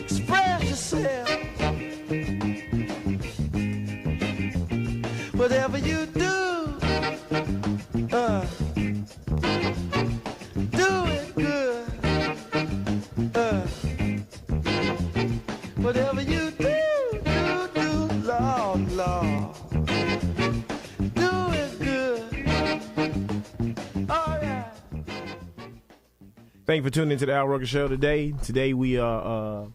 Express yourself. Whatever you do, do it good. Whatever you do, Lord, Lord. Do it good. All right. Thank you for tuning into the Al Rucker Show today. Today we are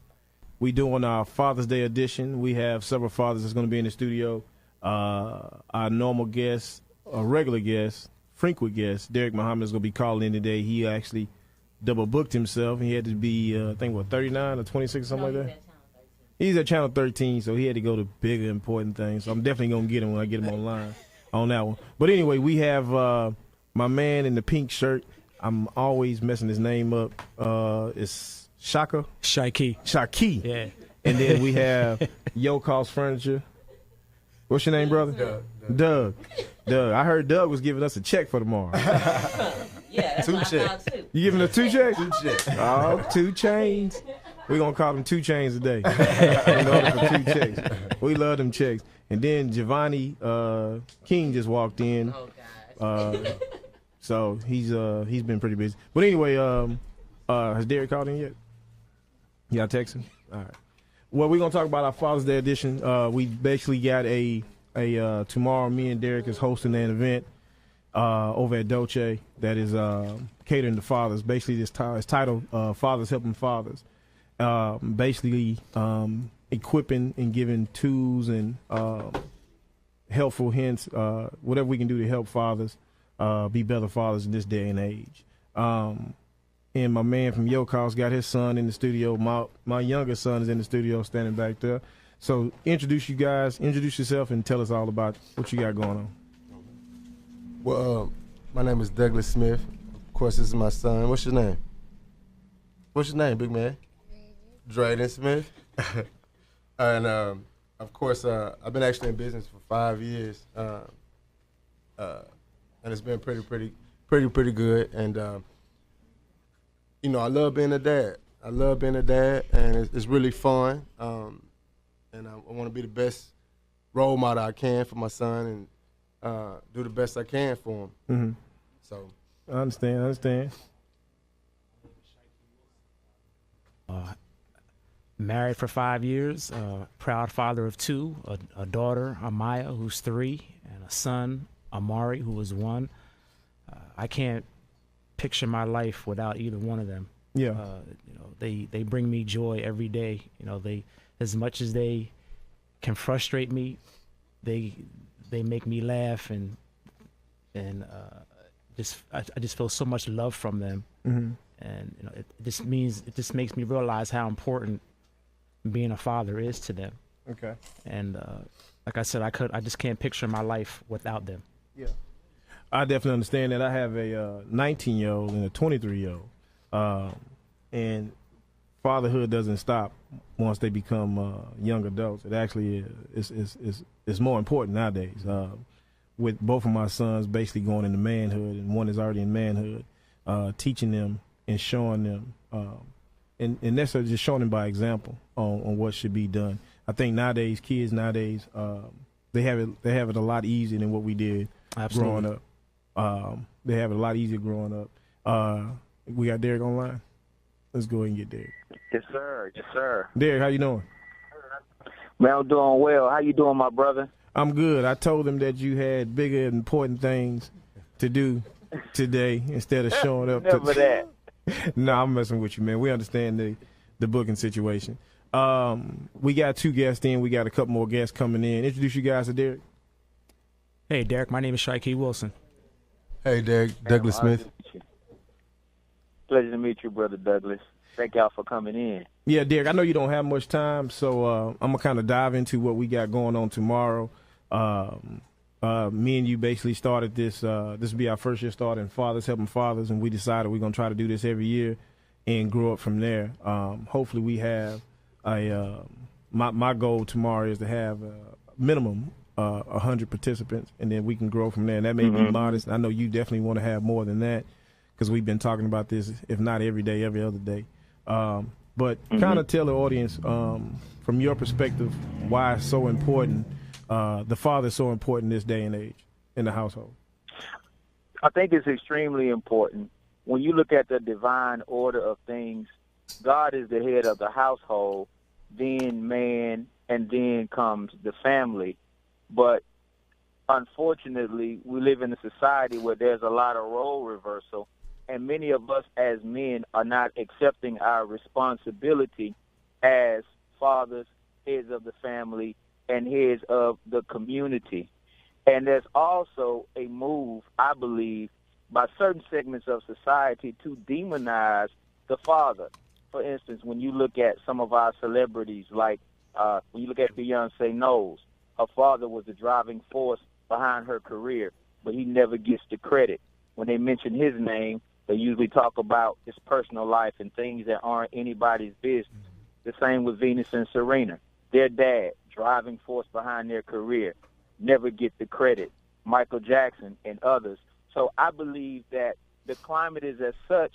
doing our Father's Day edition. We have several fathers that's going to be in the studio. Our normal guest, a regular guest, frequent guest, Derric Muhammad is going to be calling in today. He actually double booked himself. He had to be, I think, 39 or 26 or something like that? He's at Channel 13, so he had to go to bigger, important things. So I'm definitely going to get him when I get him online on that one. But anyway, we have my man in the pink shirt. I'm always messing his name up. It's Shaka? Shaki. Yeah. And then we have Yo Cost Furniture. What's your name, brother? Doug. I heard Doug was giving us a check for tomorrow. Yeah, that's 2 what I checks. thought too. You giving us 2 checks? 2 checks. Oh, 2 chains. We're going to call them 2 chains a day. In order for 2 checks. We love them checks. And then Giovanni King just walked in. Oh gosh. So he's been pretty busy. But anyway, has Derric called in yet? Y'all text him? All right. Well, we're going to talk about our Father's Day edition. We basically got a tomorrow, me and Derric is hosting an event over at Dolce that is catering to fathers. Basically, it's titled Fathers Helping Fathers. Basically, equipping and giving tools and helpful hints, whatever we can do to help fathers be better fathers in this day and age. And my man from Yokos got his son in the studio. My younger son is in the studio standing back there. So introduce yourself and tell us all about what you got going on. Well, my name is Douglas Smith. Of course, this is my son. What's your name? What's your name, big man? Drayden Smith. And of course, I've been actually in business for 5 years, and it's been pretty good. And you know, I love being a dad. And it's really fun. And I want to be the best role model I can for my son, and do the best I can for him. Mm-hmm. So I understand. Married for 5 years, proud father of 2, a daughter, Amaya, who's 3, and a son, Amari, who is 1. I can't picture my life without either one of them. Yeah. You know, they bring me joy every day. You know, they, as much as they can frustrate me, they make me laugh, and I just feel so much love from them. Mm-hmm. And you know, it just makes me realize how important being a father is to them. Okay. And like I said, I just can't picture my life without them. Yeah. I definitely understand that. I have a 19-year-old and a 23-year-old, and fatherhood doesn't stop once they become young adults. It actually is more important nowadays. With both of my sons basically going into manhood, and one is already in manhood, teaching them and showing them, and necessarily just showing them by example on what should be done. I think kids nowadays, they have it a lot easier than what we did growing up. They have it a lot easier growing up. We got Derric online. Let's go ahead and get Derric. Yes, sir. Yes, sir. Derric, how you doing? Man, I'm doing well. How you doing, my brother? I'm good. I told them that you had bigger, important things to do today instead of showing up. Never that. No, I'm messing with you, man. We understand the booking situation. We got 2 guests in. We got a couple more guests coming in. Introduce you guys to Derric. Hey, Derric, my name is Shaiki Wilson. hey, Derric, Douglas Smith. Pleasure to meet you, Brother Douglas. Thank y'all for coming in. Yeah, Derric, I know you don't have much time, so I'm going to kind of dive into what we got going on tomorrow. Me and you basically started this. This will be our first year starting Fathers Helping Fathers, and we decided we're going to try to do this every year and grow up from there. Hopefully we have my goal tomorrow is to have minimum 100 participants, and then we can grow from there. And that may be modest. I know you definitely want to have more than that because we've been talking about this, if not every day, every other day. But kind of tell the audience, from your perspective, why it's so important, the father is so important this day and age in the household. I think it's extremely important. When you look at the divine order of things, God is the head of the household, then man, and then comes the family. But unfortunately, we live in a society where there's a lot of role reversal, and many of us as men are not accepting our responsibility as fathers, heads of the family, and heads of the community. And there's also a move, I believe, by certain segments of society to demonize the father. For instance, when you look at some of our celebrities, like when you look at Beyonce Knowles, her father was the driving force behind her career, but he never gets the credit. When they mention his name, they usually talk about his personal life and things that aren't anybody's business. The same with Venus and Serena. Their dad, driving force behind their career, never get the credit. Michael Jackson and others. So I believe that the climate is as such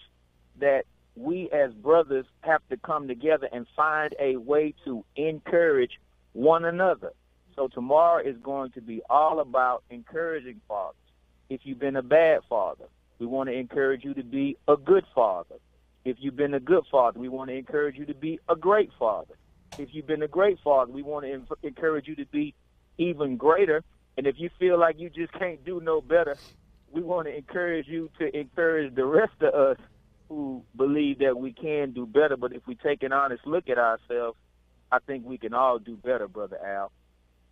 that we as brothers have to come together and find a way to encourage one another. So tomorrow is going to be all about encouraging fathers. If you've been a bad father, we want to encourage you to be a good father. If you've been a good father, we want to encourage you to be a great father. If you've been a great father, we want to encourage you to be even greater. And if you feel like you just can't do no better, we want to encourage you to encourage the rest of us who believe that we can do better. But if we take an honest look at ourselves, I think we can all do better, Brother Al.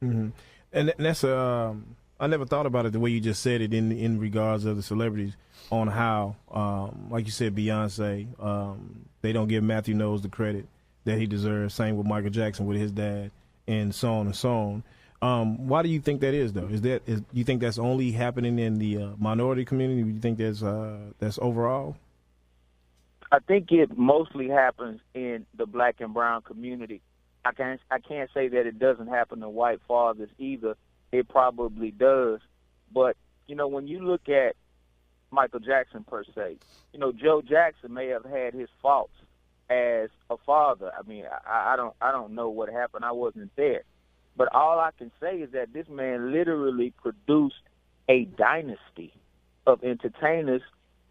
Mm-hmm. And that's I never thought about it the way you just said it in regards of the celebrities on how, like you said, Beyonce, they don't give Matthew Knowles the credit that he deserves. Same with Michael Jackson with his dad, and so on and so on. Why do you think that is, though? You think that's only happening in the minority community? Do you think that's overall? I think it mostly happens in the black and brown community. I can't say that it doesn't happen to white fathers either. It probably does. But, when you look at Michael Jackson per se, Joe Jackson may have had his faults as a father. I mean, I don't know what happened. I wasn't there. But all I can say is that this man literally produced a dynasty of entertainers,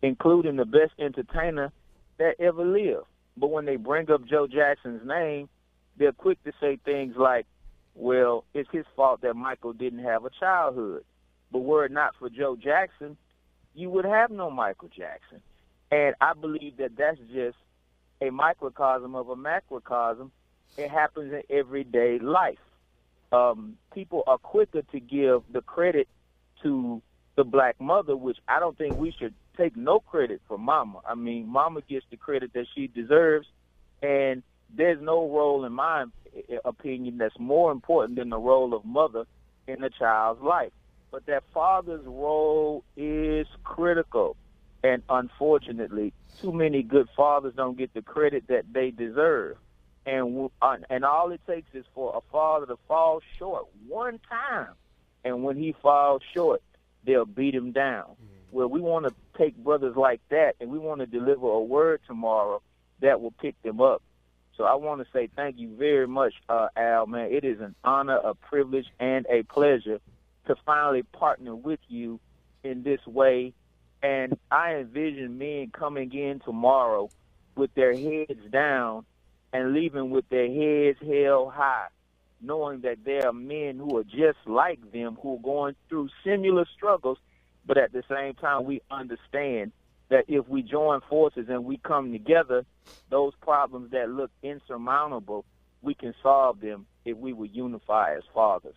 including the best entertainer that ever lived. But when they bring up Joe Jackson's name, they're quick to say things like, well, it's his fault that Michael didn't have a childhood. But were it not for Joe Jackson, you would have no Michael Jackson. And I believe that that's just a microcosm of a macrocosm. It happens in everyday life. People are quicker to give the credit to the black mother, which I don't think we should take no credit for Mama. I mean, Mama gets the credit that she deserves, and there's no role, in my opinion, that's more important than the role of mother in a child's life. But that father's role is critical, and unfortunately, too many good fathers don't get the credit that they deserve. And all it takes is for a father to fall short one time, and when he falls short, they'll beat him down. Well, we want to take brothers like that, and we want to deliver a word tomorrow that will pick them up. So I want to say thank you very much, Al, man. It is an honor, a privilege, and a pleasure to finally partner with you in this way. And I envision men coming in tomorrow with their heads down and leaving with their heads held high, knowing that there are men who are just like them, who are going through similar struggles, but at the same time we understand that if we join forces and we come together, those problems that look insurmountable, we can solve them if we would unify as fathers.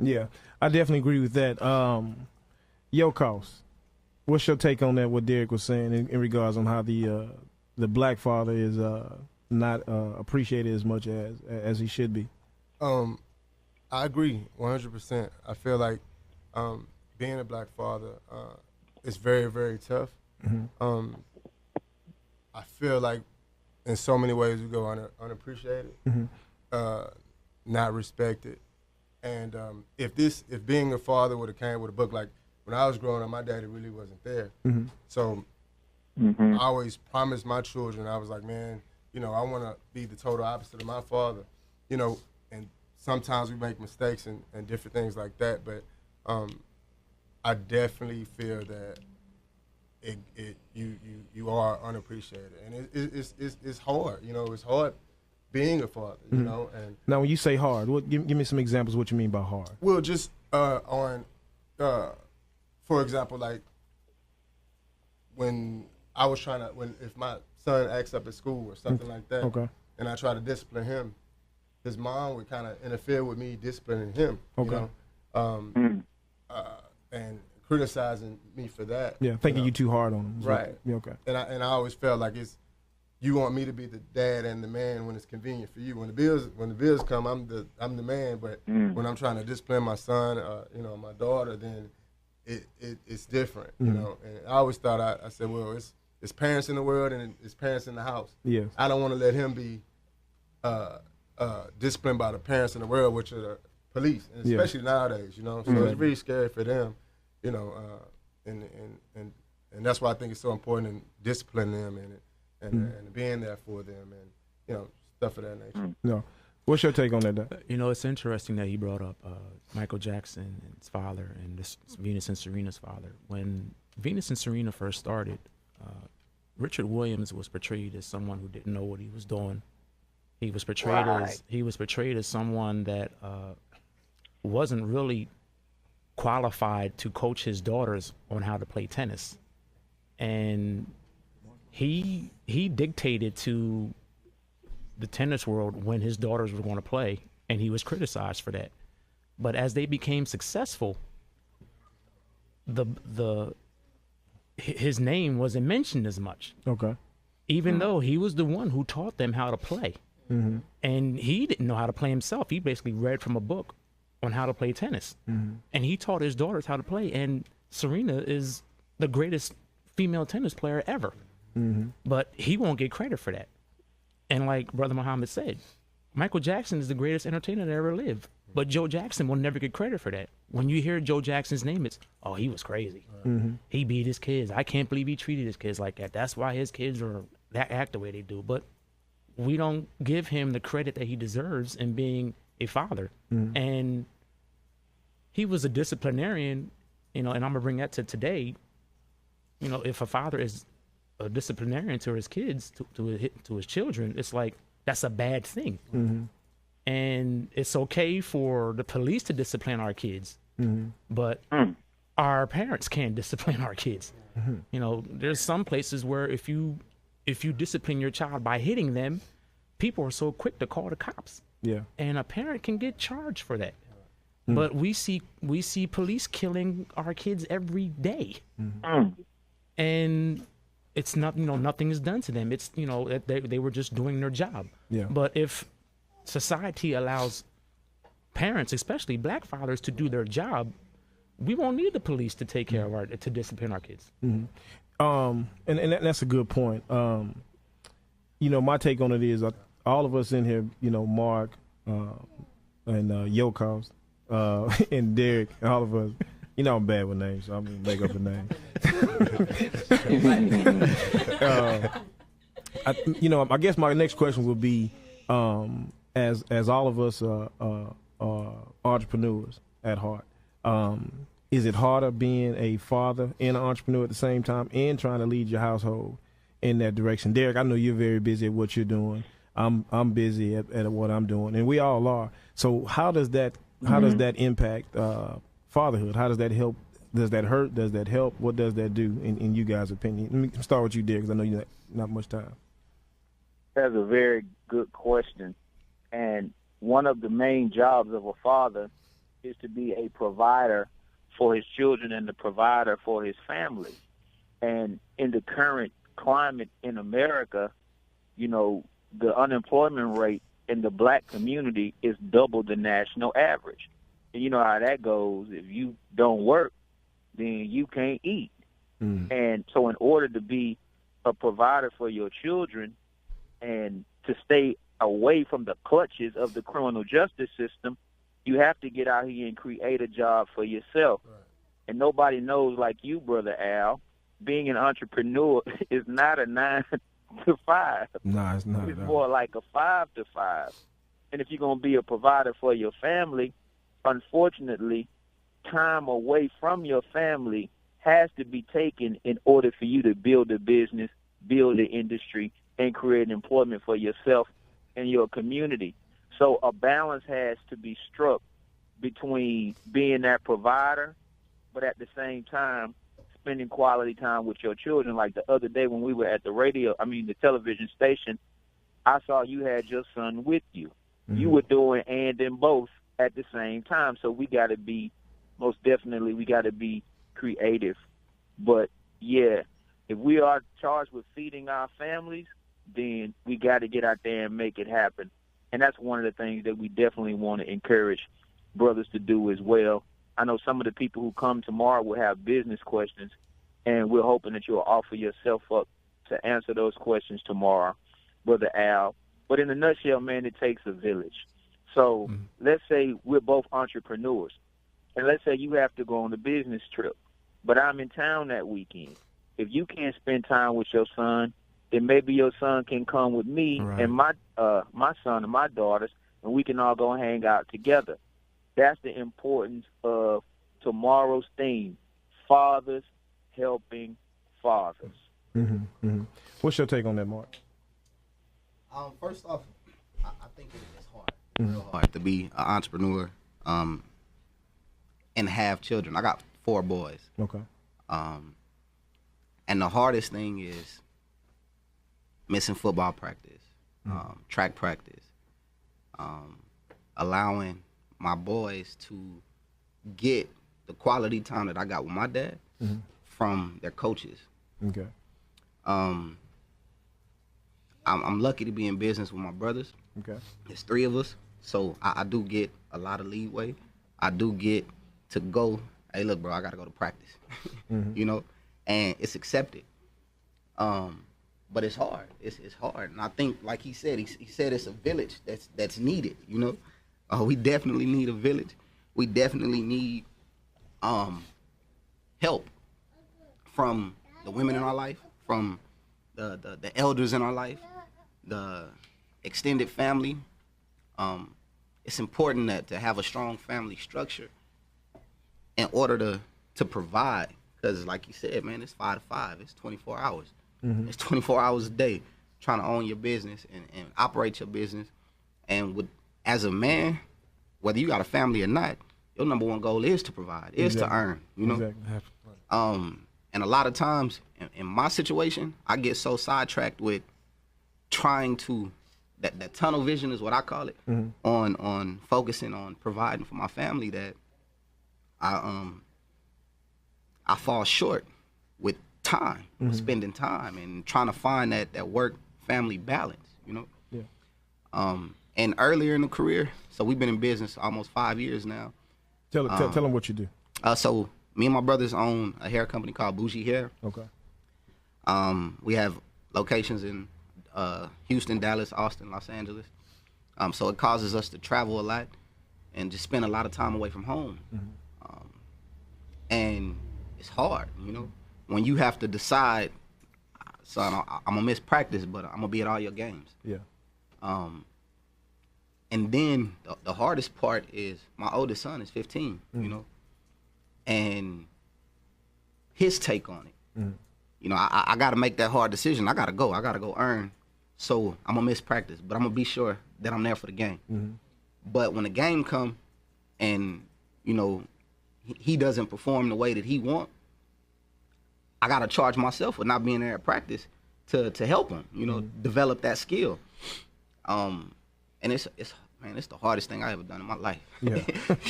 Yeah, I definitely agree with that. Yokos, what's your take on that, what Derric was saying in regards on how the black father is not appreciated as much as he should be? I agree 100%. I feel like being a black father is very, very tough. Mm-hmm. I feel like in so many ways we go unappreciated, mm-hmm. Not respected. And if being a father would have came with a book, like when I was growing up, my daddy really wasn't there. Mm-hmm. So mm-hmm. I always promised my children, I was like, man, you know, I want to be the total opposite of my father, you know, and sometimes we make mistakes and different things like that, but I definitely feel that you are unappreciated, and it's hard, you know, it's hard being a father, you know. And now, when you say hard, give me some examples of what you mean by hard. well, just for example, like when I was if my son acts up at school or something like that, Okay. and I try to discipline him, his mom would kind of interfere with me disciplining him, Okay. you know, and criticizing me for that. Yeah, thinking know. you too hard on them. Right. Yeah, okay. And I always felt like you want me to be the dad and the man when it's convenient for you. When the bills come, I'm the man. But when I'm trying to discipline my son, you know, my daughter, then it's different. You know. And I always thought I said, well, it's parents in the world and it's parents in the house. Yes. I don't want to let him be disciplined by the parents in the world, which are the police, and especially nowadays. You know, so it's really scary for them. You know, and that's why I think it's so important to discipline them and being there for them, and you know, stuff of that nature. No. What's your take on that, Doc? You know, it's interesting that he brought up Michael Jackson and his father and this Venus and Serena's father. When Venus and Serena first started, Richard Williams was portrayed as someone who didn't know what he was doing. He was portrayed as someone that wasn't really qualified to coach his daughters on how to play tennis, and he dictated to the tennis world when his daughters were going to play, and he was criticized for that. But as they became successful, his name wasn't mentioned as much. Okay. Even though he was the one who taught them how to play. And he didn't know how to play himself. He basically read from a book on how to play tennis. And he taught his daughters how to play. And Serena is the greatest female tennis player ever. But he won't get credit for that. And like Brother Muhammad said, Michael Jackson is the greatest entertainer that ever lived. But Joe Jackson will never get credit for that. When you hear Joe Jackson's name, it's, oh, he was crazy. He beat his kids. I can't believe he treated his kids like that. That's why his kids act the way they do. But we don't give him the credit that he deserves in being a father. And he was a disciplinarian, you know, and I'm going to bring that to today. You know, if a father is a disciplinarian to his kids, to his children, it's like, that's a bad thing. And it's okay for the police to discipline our kids, but our parents can't discipline our kids. You know, there's some places where if you discipline your child by hitting them, people are so quick to call the cops. Yeah. And a parent can get charged for that. But we see police killing our kids every day. And it's not, you know, nothing is done to them. It's, you know, they were just doing their job. Yeah. But if society allows parents, especially black fathers, to do their job, we won't need the police to take care of to discipline our kids. And that's a good point. You know, my take on it is all of us in here, you know, Mark and Yokos and Derric, all of us. You know I'm bad with names, so I'm gonna make up a name. I guess my next question would be, as all of us are entrepreneurs at heart, is it harder being a father and an entrepreneur at the same time and trying to lead your household in that direction? Derric, I know you're very busy at what you're doing. I'm busy at what I'm doing, and we all are. So how does that impact fatherhood? How does that help? Does that hurt? Does that help? What does that do in you guys' opinion? Let me start with you, Derric, because I know you have not much time. That's a very good question. And one of the main jobs of a father is to be a provider for his children and the provider for his family. And in the current climate in America, you know, the unemployment rate in the black community is double the national average. And you know how that goes. If you don't work, then you can't eat. And so in order to be a provider for your children and to stay away from the clutches of the criminal justice system, you have to get out here and create a job for yourself. Right. And nobody knows like you, Brother Al, being an entrepreneur is not a 9 to 5. Nah, it's not. It's No. more like a 5 to 5. And if you're going to be a provider for your family, unfortunately, time away from your family has to be taken in order for you to build a business, build an industry, and create employment for yourself and your community. So a balance has to be struck between being that provider, but at the same time, spending quality time with your children. Like the other day when we were at the television station, I saw you had your son with you. Mm-hmm. You were doing and in both at the same time. So we got to be, most definitely, we got to be creative. But, yeah, if we are charged with feeding our families, then we got to get out there and make it happen. And that's one of the things that we definitely want to encourage brothers to do as well. I know some of the people who come tomorrow will have business questions, and we're hoping that you'll offer yourself up to answer those questions tomorrow, Brother Al. But in a nutshell, man, it takes a village. So let's say we're both entrepreneurs, and let's say you have to go on a business trip, but I'm in town that weekend. If you can't spend time with your son, then maybe your son can come with me and my son and my daughters, and we can all go hang out together. That's the importance of tomorrow's theme, fathers helping fathers. Mm-hmm. Mm-hmm. What's your take on that, Mark? First off, I think it is hard, real hard to be an entrepreneur and have children. I got 4 boys. Okay. And the hardest thing is missing football practice, track practice, allowing my boys to get the quality time that I got with my dad from their coaches. Okay. I'm lucky to be in business with my brothers. Okay. There's 3 of us, so I do get a lot of leeway. I do get to go, hey, look, bro, I got to go to practice, you know, and it's accepted. But it's hard. It's hard. And I think, like he said it's a village that's needed, you know. We definitely need a village. We definitely need help from the women in our life, from the elders in our life, the extended family. It's important to have a strong family structure in order to provide, because like you said, man, it's 5 to 5. It's 24 hours. It's 24 hours a day trying to own your business and operate your business. And as a man, whether you got a family or not, your number one goal is to provide, is to earn, you know? Exactly. And a lot of times in my situation, I get so sidetracked with trying to, that tunnel vision is what I call it, on focusing on providing for my family, that I fall short with time, spending time and trying to find that work family balance, you know? Yeah. And earlier in the career, so we've been in business almost 5 years now. Tell them what you do. So me and my brothers own a hair company called Bougie Hair. Okay. We have locations in Houston, Dallas, Austin, Los Angeles. So it causes us to travel a lot and just spend a lot of time away from home. And it's hard, you know, when you have to decide, son, I'm gonna miss practice, but I'm gonna be at all your games. Yeah. And then the hardest part is my oldest son is 15, you know, and his take on it. You know, I got to make that hard decision. I got to go earn. So I'm going to miss practice, but I'm going to be sure that I'm there for the game. But when the game come and, you know, he doesn't perform the way that he want, I got to charge myself with not being there at practice to help him, you know, develop that skill. And it's the hardest thing I ever done in my life. Yeah.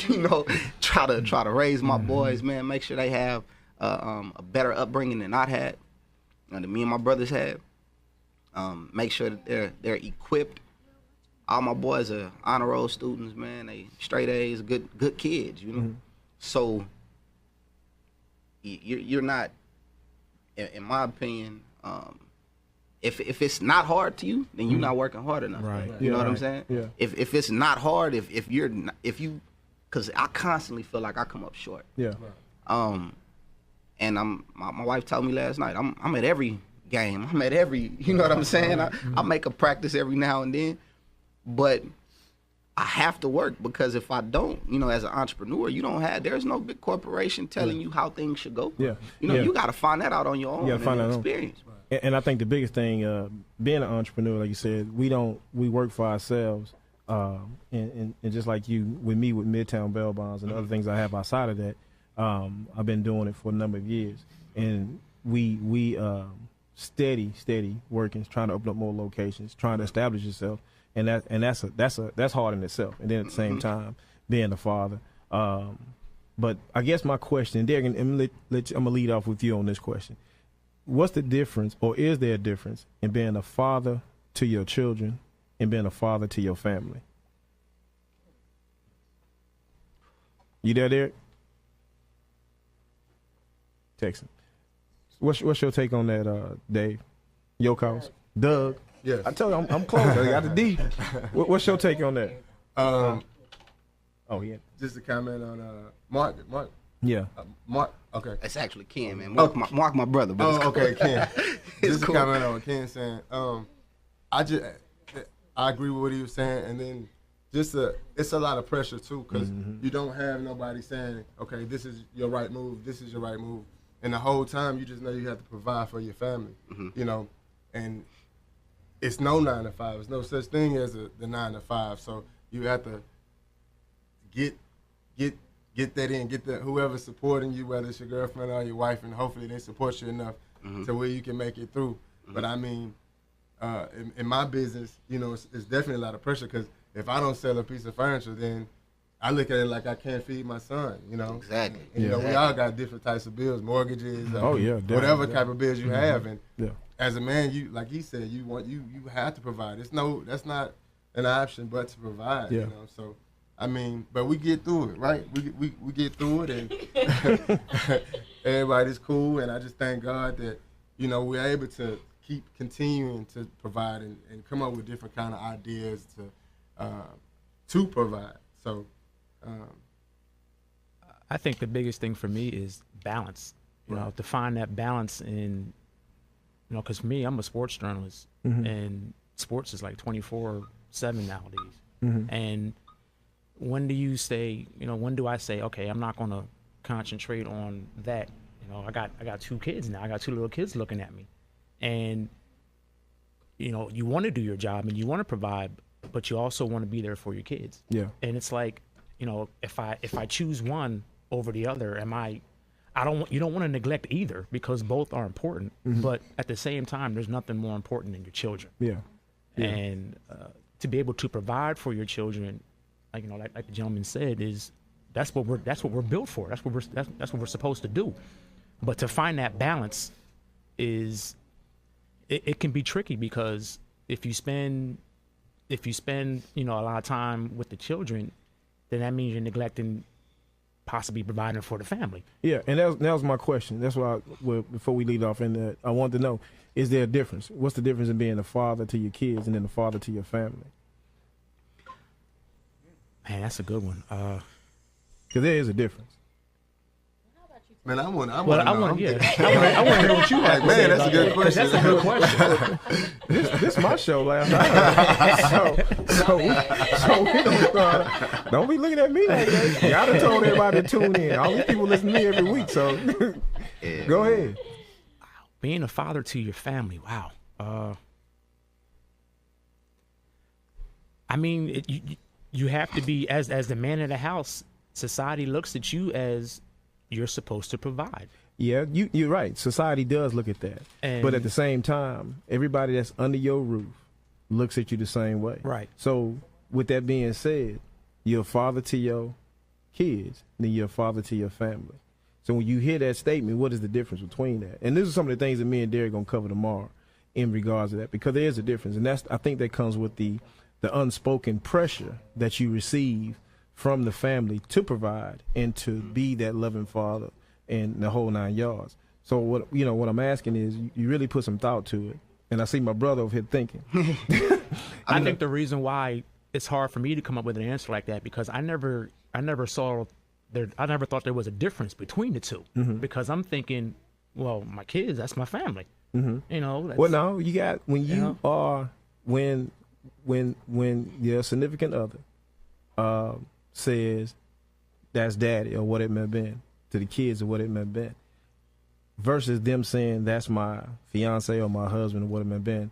You know, try to raise my boys, man, make sure they have a better upbringing than I had, that me and my brothers had. Make sure that they're equipped. All my boys are honor roll students, man. They straight A's, good kids, you know. So you're not, in my opinion, if it's not hard to you, then you're not working hard enough. Right. You know what I'm saying? Yeah. If it's not hard, if you, because I constantly feel like I come up short. Yeah. And my wife told me last night, I'm at every game. I'm at every, you know what I'm saying? I make a practice every now and then, but I have to work because if I don't, you know, as an entrepreneur, there's no big corporation telling you how things should go. Yeah. You know, you got to find that out on your own experience. And I think the biggest thing, being an entrepreneur, like you said, we work for ourselves. And just like you, with me, with Midtown Bail Bonds and other things I have outside of that, I've been doing it for a number of years. And we steady working, trying to open up more locations, trying to establish yourself. And that's hard in itself. And then at the same time, being a father. But I guess my question, Derric, and I'm gonna lead off with you on this question. What's the difference, or is there a difference, in being a father to your children and being a father to your family? You there, Derric? Texting. What's your take on that, Dave? Your cause? Doug? Yes. I told you I'm close. I got the D. What's your take on that? Yeah. Just a comment on Mark. Yeah. Mark. Okay. It's actually Ken, man. Mark my brother. But Oh, okay, Ken. It's Just cool. a comment on what Ken saying. I agree with what he was saying, and then it's a lot of pressure too, because you don't have nobody saying, okay, this is your right move, this is your right move, and the whole time you just know you have to provide for your family, you know, and it's no 9 to 5. There's no such thing as the 9 to 5. So you have to get that in, get the whoever's supporting you, whether it's your girlfriend or your wife, and hopefully they support you enough to where you can make it through. But I mean, in my business, you know, it's definitely a lot of pressure, because if I don't sell a piece of furniture, then I look at it like I can't feed my son, you know. Exactly. And, you know, we all got different types of bills, mortgages, whatever type of bills you have, and as a man, you, like he said, you have to provide. That's not an option but to provide. You know, so I mean, but we get through it, right? We get through it, and everybody's cool. And I just thank God that, you know, we're able to keep continuing to provide and come up with different kind of ideas to provide. So I think the biggest thing for me is balance. You know, to find that balance in, you know, because for me, I'm a sports journalist, and sports is like 24/7 nowadays. And when do you say, you know, when do I say, okay, I'm not going to concentrate on that? You know, I got 2 kids now. I got 2 little kids looking at me, and you know, you want to do your job and you want to provide, but you also want to be there for your kids. Yeah. And it's like, you know, if I choose one over the other, you don't want to neglect either, because both are important. But at the same time, there's nothing more important than your children. Yeah. And to be able to provide for your children, like, you know, like the gentleman said, that's what we're built for. That's what we're supposed to do. But to find that balance it can be tricky, because if you spend you know, a lot of time with the children, then that means you're neglecting possibly providing for the family. Yeah, and that was my question. That's why before we lead off, I wanted to know, is there a difference? What's the difference in being a father to your kids and then a father to your family? Man, that's a good one. Because there is a difference. Man, I want to hear what you like. Man, that's a good question. That's a good question. This is my show last night. so we don't be looking at me like that. Y'all done told everybody to tune in. All these people listen to me every week, so go ahead. Being a father to your family, wow. I mean, you have to be, as the man of the house, society looks at you as you're supposed to provide. Yeah, you're right. Society does look at that. But at the same time, everybody that's under your roof looks at you the same way. Right. So with that being said, you're a father to your kids, then you're a father to your family. So when you hear that statement, what is the difference between that? And these are some of the things that me and Derric going to cover tomorrow in regards to that, because there is a difference. And I think that comes with the unspoken pressure that you receive from the family to provide and to be that loving father and the whole 9 yards. So what I'm asking is, you really put some thought to it. And I see my brother over here thinking. I think the reason why it's hard for me to come up with an answer like that, because I never thought there was a difference between the two. Because I'm thinking, Well, my kids, that's my family. Mm-hmm. You know. That's, Well, no, you got when you know? are when your significant other says that's daddy or what it may have been to the kids or what it may have been, versus them saying that's my fiance or my husband or what it may have been,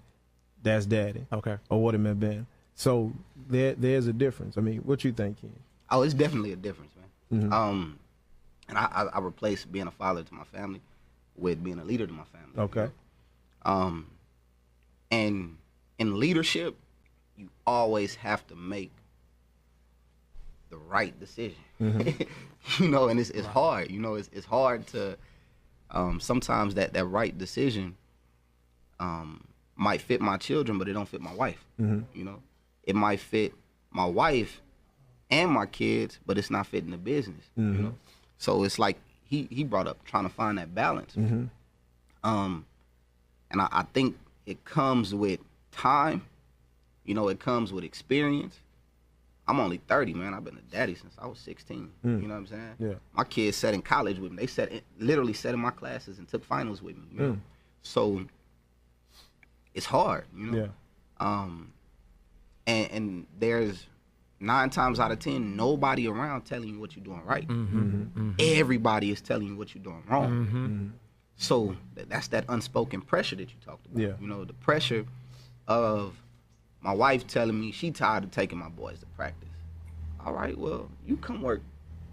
that's daddy. Okay. Or what it may have been. So there's a difference. I mean, what you think, Ken? Oh, it's definitely a difference, man. Mm-hmm. And I replaced being a father to my family with being a leader to my family. Okay. And in leadership, you always have to make the right decision. Mm-hmm. You know, and it's hard. You know, it's hard to sometimes that right decision might fit my children, but it don't fit my wife. Mm-hmm. You know, it might fit my wife and my kids, but it's not fitting the business. Mm-hmm. You know, so it's like he brought up trying to find that balance. Mm-hmm. And I think it comes with time. You know, it comes with experience. I'm only 30, man. I've been a daddy since I was 16. You know what I'm saying? Yeah. My kids sat in college with me. They literally sat in my classes and took finals with me. You know? So it's hard, you know? Yeah. And there's 9 times out of 10, nobody around telling you what you're doing right. Everybody is telling you what you're doing wrong. So that's that unspoken pressure that you talked about. Yeah. You know, the pressure of my wife telling me she tired of taking my boys to practice. All right, well, you come work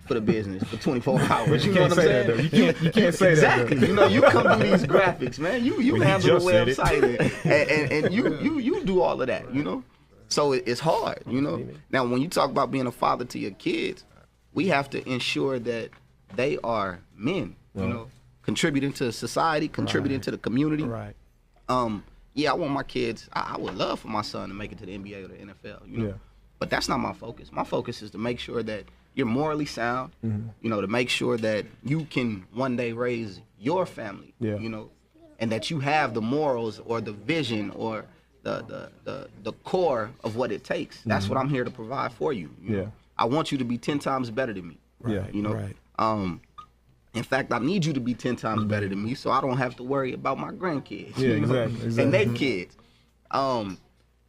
for the business for 24 hours. You know what I'm saying? You can't say Exactly. that. You know, you come do these graphics, man. You Well, handle the just said it. website and you do all of that, you know? So it's hard, you know? Now, when you talk about being a father to your kids, we have to ensure that they are men, you know, contributing to society, contributing to the community. Right. Yeah, I want my kids, I would love for my son to make it to the NBA or the NFL, you know? Yeah. But that's not my focus. My focus is to make sure that you're morally sound, you know, to make sure that you can one day raise your family, you know, and that you have the morals or the vision or the core of what it takes. That's what I'm here to provide for you. You know? I want you to be 10 times better than me. Right. You know? Right. In fact, I need you to be 10 times better than me so I don't have to worry about my grandkids. Yeah, you know? exactly. And their kids.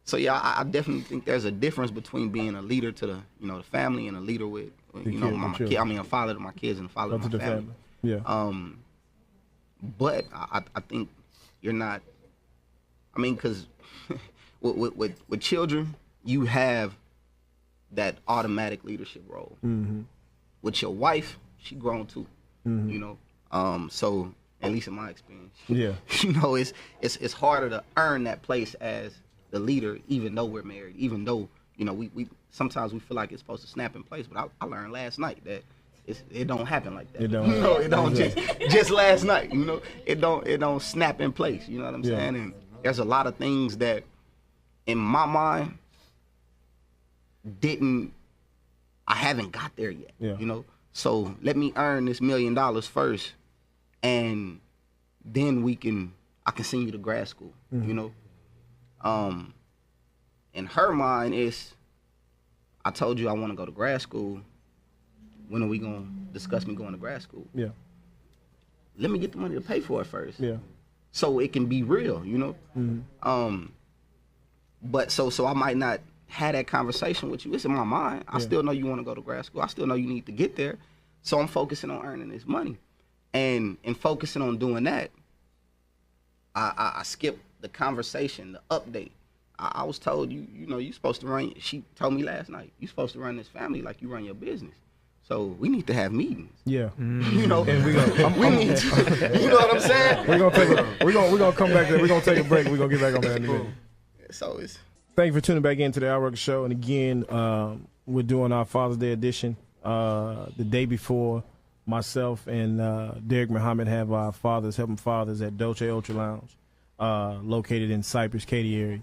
So yeah, I definitely think there's a difference between being a leader to the, you know, the family and a leader with, you know, my kid. I mean, a father to my kids and a father to my family. Yeah. But I think you're not. I mean, because with children, you have that automatic leadership role. With your wife, she grown too. You know, so at least in my experience, you know, it's harder to earn that place as the leader, even though we're married, even though, you know, we sometimes we feel like it's supposed to snap in place. But I learned last night that it don't happen like that. It don't. You know, it don't just last night. You know, it don't snap in place. You know what I'm saying? And there's a lot of things that, in my mind, I haven't got there yet. You know, so let me earn this $1 million first, and then I can send you to grad school. You know. In her mind, I told you I want to go to grad school. When are we going to discuss me going to grad school? Yeah. Let me get the money to pay for it first. Yeah. So it can be real, you know? But so I might not have that conversation with you. It's in my mind. I still know you want to go to grad school. I still know you need to get there. So I'm focusing on earning this money. And in focusing on doing that, I skip the conversation, the update. I was told you know, you're supposed to run. She told me last night, you're supposed to run this family like you run your business. So we need to have meetings. Yeah. You know, and we need to, you know what I'm saying? We're gonna come back there. We're gonna take a break. We're gonna get back on that in a minute. So it's. Thank you for tuning back into the Rucker Show. And again, we're doing our Father's Day edition. The day before, myself and Derric Muhammad have our helping fathers at Dolce Ultra Lounge, located in Cypress, Katy area.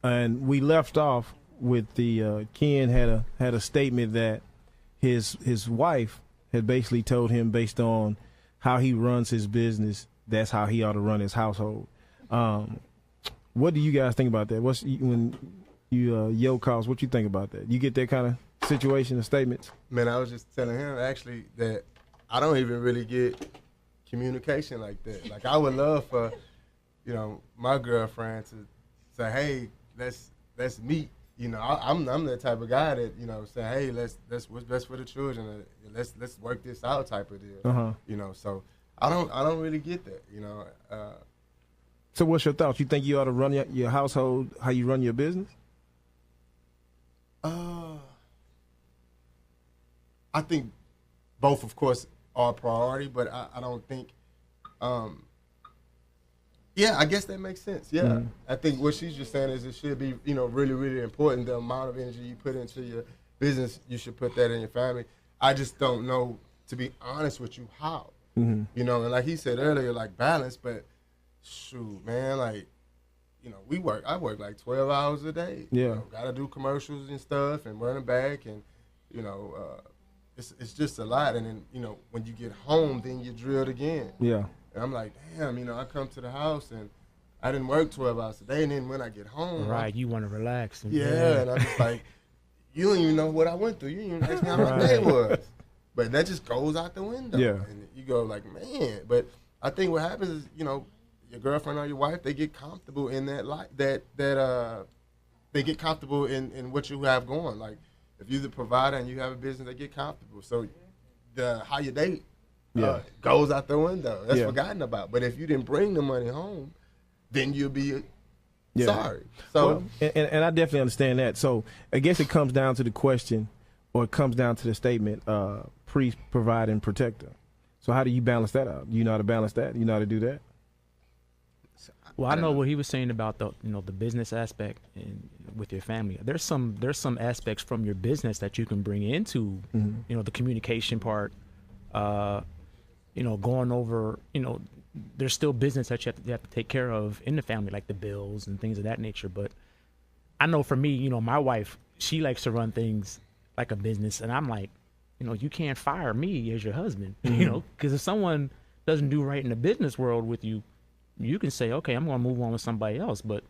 And we left off with the Ken had a statement that his wife had basically told him, based on how he runs his business, that's how he ought to run his household. What do you guys think about that? When you Yo calls, what you think about that? You get that kind of situation or statements? Man, I was just telling him actually that I don't even really get communication like that. Like I would love for, you know, my girlfriend to say, hey, let's meet. You know, I'm the type of guy that, you know, say, hey, let's what's best for the children. Let's work this out type of deal. You know, so I don't really get that. You know. So what's your thoughts? You think you ought to run your household how you run your business? I think both, of course, are a priority, but I don't think. Yeah, I guess that makes sense. Yeah, I think what she's just saying is it should be, you know, really, really important. The amount of energy you put into your business, you should put that in your family. I just don't know, to be honest with you, how. You know, and like he said earlier, like balance, but shoot, man, like, you know, I work like 12 hours a day. Yeah. You know, gotta do commercials and stuff and running back and, you know, it's just a lot. And then, you know, when you get home, then you're drilled again. Yeah. And I'm like, damn, you know, I come to the house and I didn't work 12 hours a day. And then when I get home. Right, you want to relax. Yeah, and I'm just like, you don't even know what I went through. You didn't even ask me how my day was. But that just goes out the window. Yeah. And you go like, man. But I think what happens is, you know, your girlfriend or your wife, they get comfortable in that they get comfortable in what you have going. Like if you're the provider and you have a business, they get comfortable. So how you date goes out the window. That's forgotten about. But if you didn't bring the money home, then you'll be sorry. So well, and I definitely understand that. So I guess it comes down to the question, or it comes down to the statement, priest, provide, and protector. So how do you balance that out? You know how to balance that? You know how to do that? Well, I know what he was saying about the business aspect and with your family. There's some aspects from your business that you can bring into the communication part. Going over there's still business that you have to take care of in the family, like the bills and things of that nature. But I know for me, my wife, she likes to run things like a business, and I'm like, you can't fire me as your husband, because if someone doesn't do right in the business world with you, you can say, okay, I'm going to move on with somebody else. But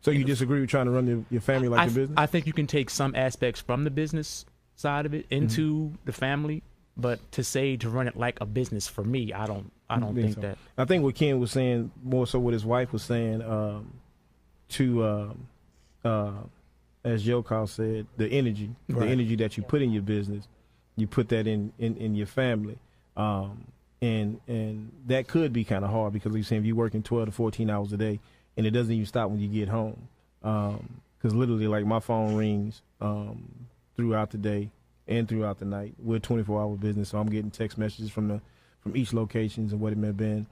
so you disagree with trying to run your family like a business? I think you can take some aspects from the business side of it into the family, but to run it like a business, for me, I don't think so. that. I think what Ken was saying, more so what his wife was saying, as Yokal said, the energy that you put in your business, you put that in your family. And that could be kind of hard because, like you're saying, if you're working 12 to 14 hours a day and it doesn't even stop when you get home. Because literally, like, my phone rings throughout the day and throughout the night. We're a 24-hour business, so I'm getting text messages from each locations and what it may have been.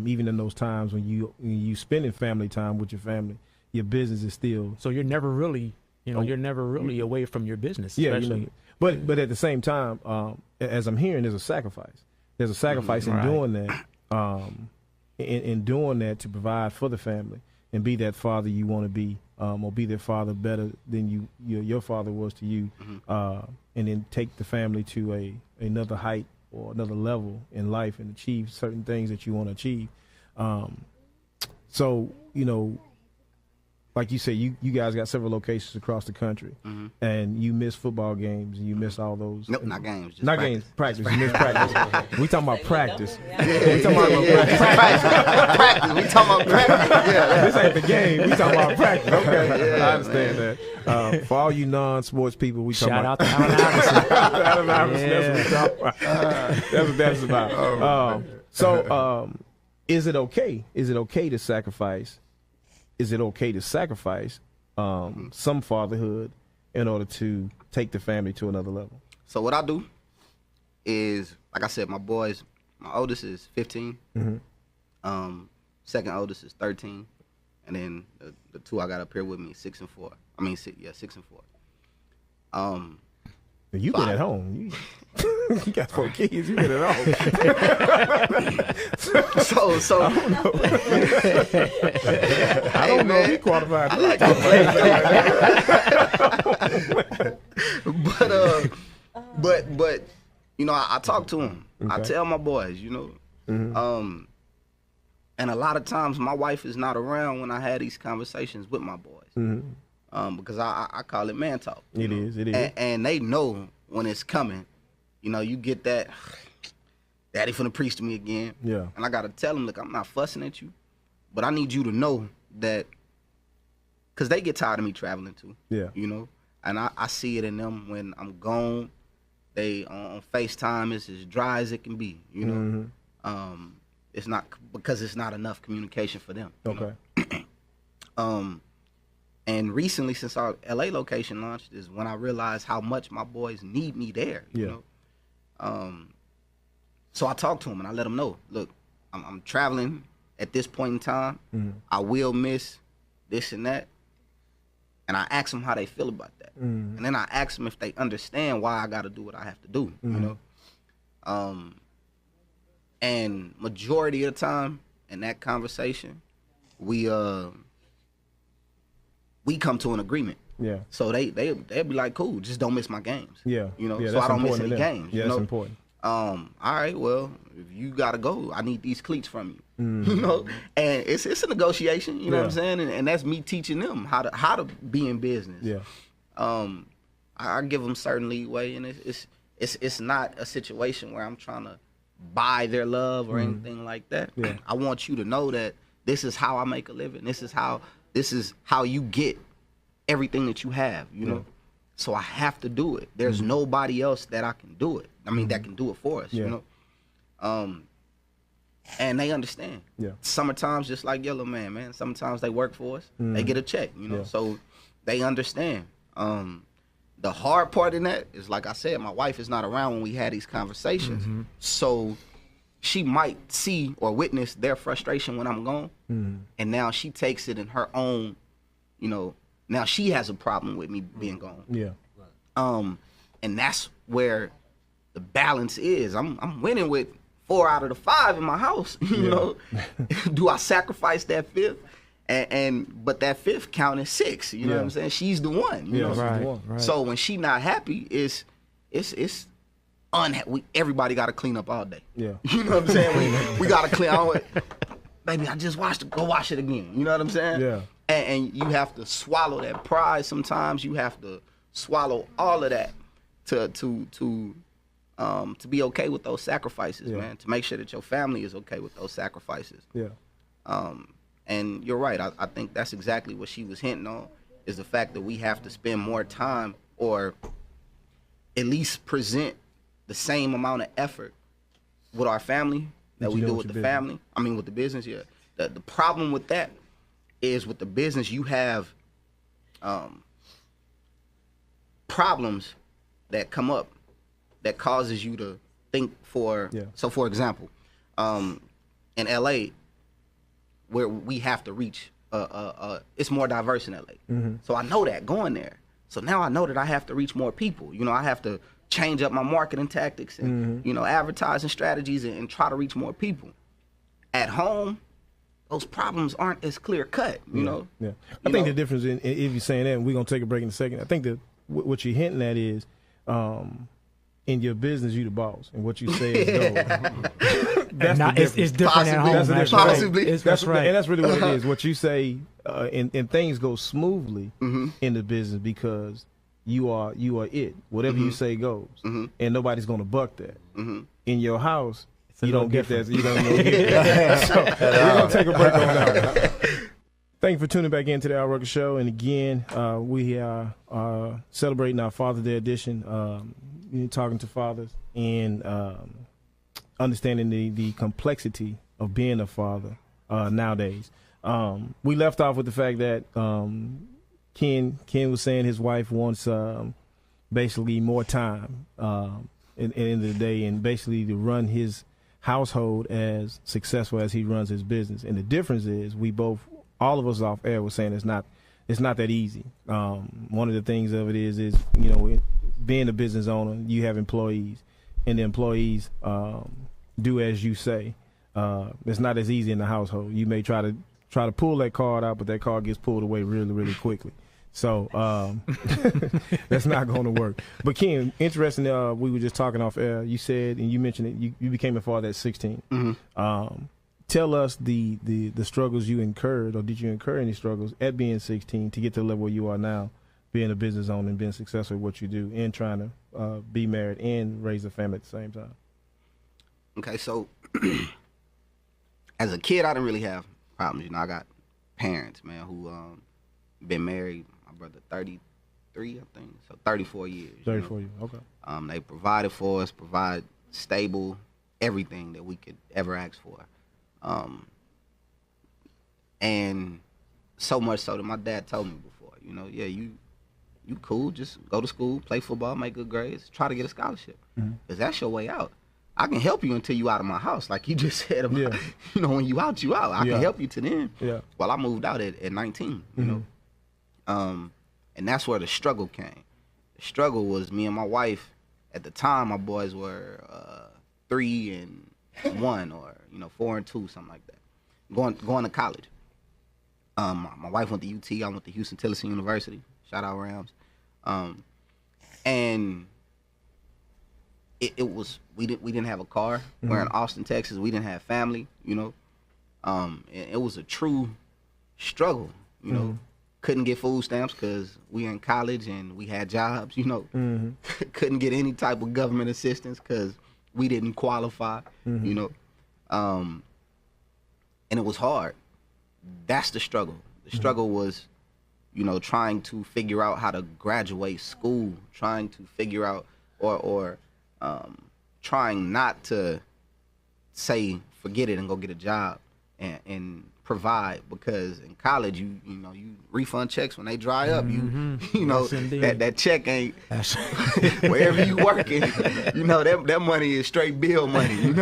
Even in those times when you spending family time with your family, your business is still. So you're never really, you're never really away from your business. Yeah, but at the same time, as I'm hearing, there's a sacrifice. There's a sacrifice in doing that, in doing that to provide for the family and be that father you want to be, or be that father better than your father was to you, and then take the family to another height or another level in life and achieve certain things that you want to achieve. So like you said, you guys got several locations across the country, and you miss football games, and you miss all those. Nope, not games. Just not practice. games. Practice. You miss practice. We talking about practice. We talking about practice. We talking about practice. Yeah. This ain't the game. We talking about practice. Okay, Yeah, I understand that. For all you non-sports people, we talking Shout about. out to Allen Iverson. Allen Iverson. That's what we talking about. That's what that's about. So, is it okay? Is it okay to sacrifice? Is it okay to sacrifice some fatherhood in order to take the family to another level? So what I do is, like I said, my oldest is 15. Second oldest is 13. And then the two I got up here with me, 6 and 4. 6 and 4. You been at home. You got 4 kids. You been at home. So I don't know if he qualified. I like to play. But I talk to him. Okay. I tell my boys, and a lot of times my wife is not around when I had these conversations with my boys. Because I call it man talk. It is. And they know when it's coming. You get that, Daddy finna preach to me again. Yeah. And I gotta tell him, look, I'm not fussing at you, but I need you to know that, because they get tired of me traveling too. Yeah. You know? And I see it in them when I'm gone. They on FaceTime, it's as dry as it can be, you know? Mm-hmm. It's not, because it's not enough communication for them. you Okay. know? And recently, since our LA location launched, is when I realized how much my boys need me there. You know, so I talked to them and I let them know, look, I'm traveling at this point in time. Mm-hmm. I will miss this and that, and I ask them how they feel about that, Mm-hmm. and then I ask them if they understand why I got to do what I have to do. Mm-hmm. You know, and majority of the time in that conversation, we come to an agreement. Yeah. So they'd be like, cool, just don't miss my games. Yeah. You know, Yeah, so that's I don't miss important any to them. games. Yeah, you that's know? important. All right, well, if you gotta go, I need these cleats from you. Mm-hmm. You know, and it's a negotiation. You know what I'm Yeah. saying? And that's me teaching them how to be in business. Yeah. I give them certain leeway, and it's not a situation where I'm trying to buy their love or anything like that. Yeah. I want you to know that this is how I make a living. This is how you get everything that you have. You know. So I have to do it. There's nobody else that I can do it. I mean, that can do it for us, Yeah. you know? And they understand. Yeah. Summertime's just like Yellow Man. Sometimes they work for us. They get a check, you know? Yeah. So they understand. The hard part in that is, like I said, my wife is not around when we had these conversations. So she might see or witness their frustration when I'm gone. And now she takes it in her own, you know, now she has a problem with me being gone. Yeah. And that's where the balance is. I'm winning with 4 out of the 5 in my house. You know, do I sacrifice that 5th? But that 5th count is 6. You know what I'm saying? She's the one. You know? Right. So when she not happy, it's everybody got to clean up all day. Yeah. You know what I'm saying? We got to clean. Baby, I just washed it. Go wash it again. You know what I'm saying? Yeah. And you have to swallow that pride. Sometimes you have to swallow all of that to be okay with those sacrifices, man. To make sure that your family is okay with those sacrifices. Yeah. And you're right. I think that's exactly what she was hinting on, is the fact that we have to spend more time, or at least present the same amount of effort with our family that we do with the family. I mean, with the business, yeah. The problem with that is, with the business, you have problems that come up that causes you to think so for example, in LA, where we have to reach it's more diverse in LA. So I know that going there. So now I know that I have to reach more people. You know, I have to change up my marketing tactics and you know, advertising strategies and try to reach more people. At home, those problems aren't as clear cut, you know? Yeah. I think the difference in, if you're saying that, and we're going to take a break in a second, I think that what you're hinting at is, in your business, you the boss, and what you say is go. It's different at home. Possibly. That's right. And that's really what it is. What you say, and things go smoothly in the business because you are it. Whatever you say goes, and nobody's going to buck that. In your house, you don't get that. You don't get that. So we're going to take a break on that. Thank you for tuning back into the Al Rucker Show. And again, we are celebrating our Father's Day edition, talking to fathers and understanding the complexity of being a father nowadays. We left off with the fact that Ken was saying his wife wants basically more time at the end of the day, and basically to run his household as successful as he runs his business. And the difference is all of us off air were saying it's not that easy. One of the things of it is being a business owner, you have employees, and the employees do as you say. It's not as easy in the household. You may try to pull that card out, but that card gets pulled away really, really quickly. So that's not going to work. But Ken, interesting. We were just talking off air. You said, and you mentioned it. You became a father at 16. Tell us the struggles you incurred, or did you incur any struggles at being 16 to get to the level where you are now, being a business owner and being successful at what you do, and trying to be married and raise a family at the same time? Okay, so as a kid, I didn't really have problems. You know, I got parents, man, who been married. My brother, 33, I think, so 34 years. 34 years. Okay. They provided for us, provide stable everything that we could ever ask for, and so much so that my dad told me before, you know, yeah, you cool, just go to school, play football, make good grades, try to get a scholarship, because that's your way out. I can help you until you out of my house, like you just said about, you know, when you out, you out. I can help you to then. Yeah. Well, I moved out at 19, you know, and that's where the struggle came. The struggle was me and my wife. At the time, my boys were 3 and 1, or 4 and 2, something like that. Going to college. My wife went to UT. I went to Houston-Tillotson University. Shout out Rams. And it was we didn't have a car. We're in Austin, Texas. We didn't have family. And it was a true struggle. Couldn't get food stamps because we in college and we had jobs. Couldn't get any type of government assistance because we didn't qualify. And it was hard. That's the struggle. The struggle was, trying to figure out how to graduate school, trying to figure out or trying not to say forget it and go get a job and provide, because in college you refund checks when they dry up. That check ain't wherever you working. That money is straight bill money.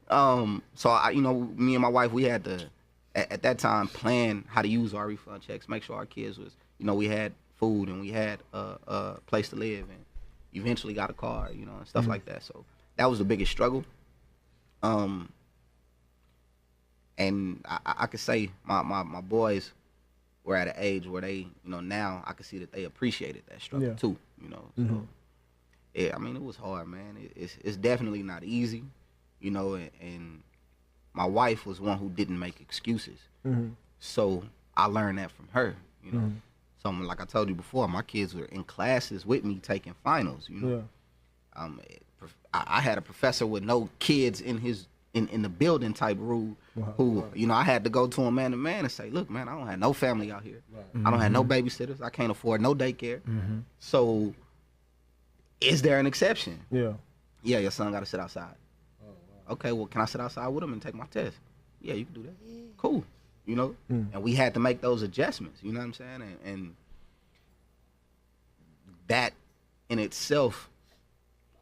So I, me and my wife, we had to at that time plan how to use our refund checks, make sure our kids was, we had food and we had a place to live, and eventually got a car, and stuff like that. So that was the biggest struggle. And I could say my boys were at an age where they, now I could see that they appreciated that struggle too, So, yeah, I mean, it was hard, man. It's definitely not easy, and my wife was one who didn't make excuses. So I learned that from her, So like I told you before, my kids were in classes with me taking finals, I had a professor with no kids in his in the building type rule, who, I had to go to him man to man and say, look, man, I don't have no family out here. I don't have no babysitters. I can't afford no daycare. So is there an exception? Yeah, your son got to sit outside. Okay, well, can I sit outside with him and take my test? Yeah, you can do that. Cool. And we had to make those adjustments, you know what I'm saying? And that in itself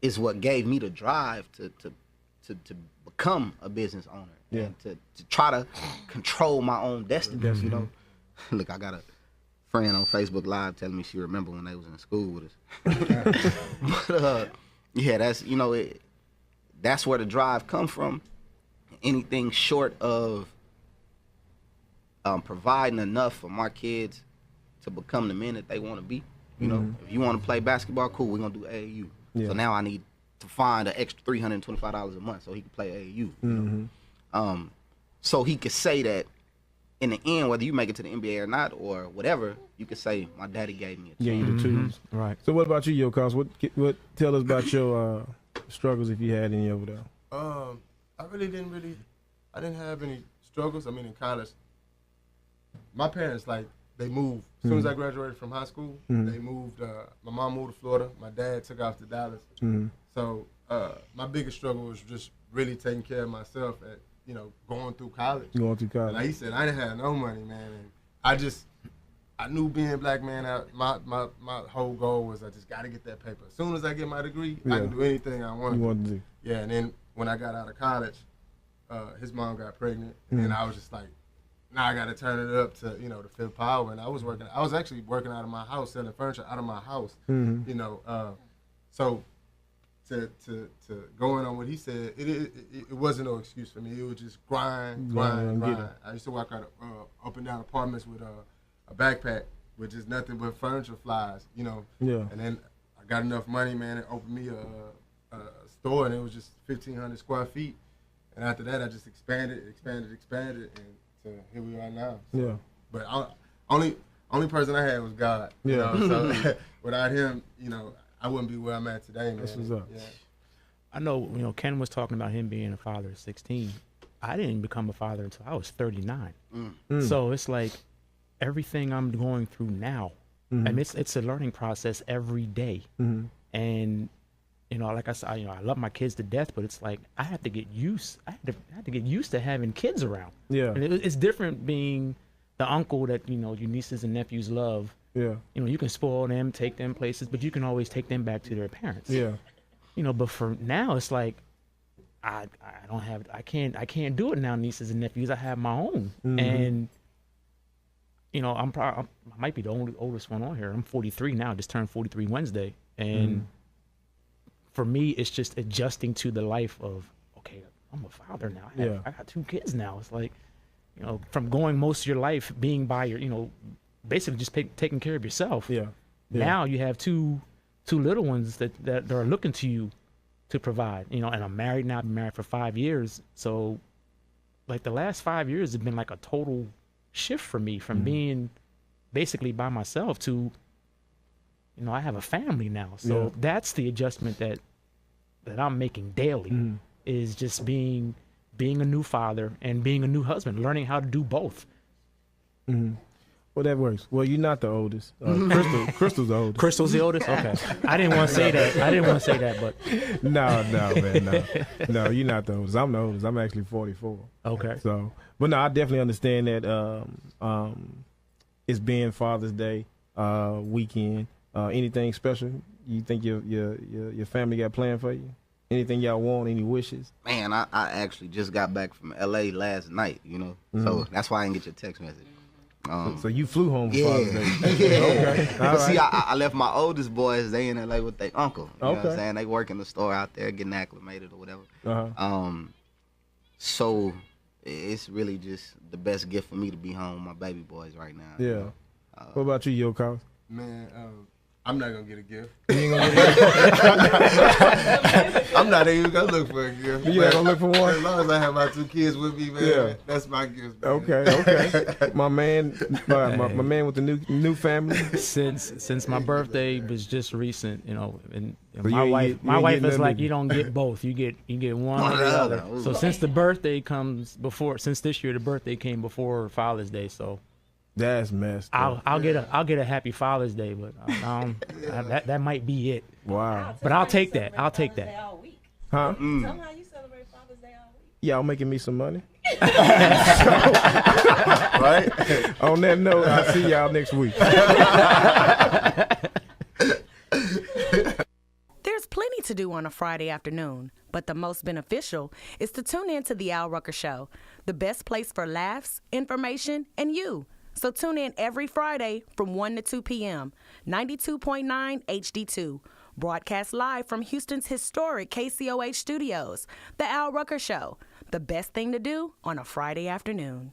is what gave me the drive to become a business owner, and to try to control my own destiny. Look, I got a friend on Facebook Live telling me she remember when they was in school with us. But yeah, that's that's where the drive come from. Anything short of providing enough for my kids to become the men that they want to be. If you want to play basketball, cool, we're gonna do AAU. So now I need to find an extra $325 a month so he can play AAU. So he could say that in the end, whether you make it to the NBA or not, or whatever, you could say my daddy gave me a chance. Yeah, the tools. Right. So what about you, Yokos? What tell us about your struggles, if you had any over there? I didn't have any struggles. I mean, in college, my parents, they moved. As soon as I graduated from high school, they moved. My mom moved to Florida. My dad took off to Dallas. So my biggest struggle was just really taking care of myself at, going through college. And like he said, I didn't have no money, man. And I knew being a black man, my whole goal was I just got to get that paper. As soon as I get my degree, I can do anything I want to do. Yeah, and then when I got out of college, his mom got pregnant, and I was just like, now I got to turn it up to, the fifth power. And I was actually working out of my house, selling furniture out of my house, So to going on what he said, it wasn't no excuse for me. It was just grind. I used to walk out up and down apartments with a backpack with just nothing but furniture flies, Yeah. And then I got enough money, man, and opened me a store, and it was just 1,500 square feet. And after that, I just expanded, and so here we are now. So, but only person I had was God. So without him, I wouldn't be where I'm at today, man. That's what's up. Yeah. I know, Ken was talking about him being a father at 16. I didn't become a father until I was 39. So it's like everything I'm going through now, and it's a learning process every day. And like I said, I love my kids to death, but it's like I had to get used. I had to get used to having kids around. Yeah. And it's different being the uncle that your nieces and nephews love. Yeah. You can spoil them, take them places, but you can always take them back to their parents. Yeah. But for now, it's like I can't do it now, nieces and nephews. I have my own, and I might be the oldest one on here. I'm 43 now, just turned 43 Wednesday, and for me, it's just adjusting to the life of, okay, I'm a father now. I got 2 kids now. It's like, from going most of your life being by your, basically just taking care of yourself. Yeah. Now you have two little ones that are looking to you to provide, and I'm married now. I've been married for 5 years. So like the last 5 years have been like a total shift for me from being basically by myself to, I have a family now. So that's the adjustment that I'm making daily is just being a new father and being a new husband, learning how to do both. Well, that works. Well, you're not the oldest. Crystal's the oldest. Crystal's the oldest? Okay. I didn't want to say that. But No, man, no. No, you're not the oldest. I'm the oldest. I'm actually 44. Okay. So, but no, I definitely understand that it's being Father's Day weekend. Anything special you think your family got planned for you? Anything y'all want? Any wishes? Man, I actually just got back from L.A. last night, so that's why I didn't get your text message. So you flew home for Yeah. Father's Day. Yeah. Okay. All But see, right. I left my oldest boys, they in L.A. with their uncle. You know what Okay. I'm saying? They work in the store out there, getting acclimated or whatever. Uh-huh. So it's really just the best gift for me to be home with my baby boys right now. Yeah. What about you, Yoko? Man, I'm not gonna get a gift. You ain't gonna get it? I'm not even gonna look for a gift. You not gonna look for one? As long as I have my 2 kids with me, man, Yeah. that's my gift. Man. Okay. My man, my man with the new family. Since my birthday was just recent, and So my you wife ain't getting is nothing like, to- you don't get both. You get one or the other. So since the birthday since this year the birthday came before Father's Day, so That's messed up. I'll get a happy Father's Day, but that might be it. Wow. But I'll take that. I'll take that. All week. Huh? Tell them how you celebrate Father's Day all week. Y'all making me some money. Right? On that note, I'll see y'all next week. There's plenty to do on a Friday afternoon, but the most beneficial is to tune in to the Al Rucker Show, the best place for laughs, information, and you. So tune in every Friday from 1 to 2 p.m., 92.9 HD2, broadcast live from Houston's historic KCOH studios. The Al Rucker Show, the best thing to do on a Friday afternoon.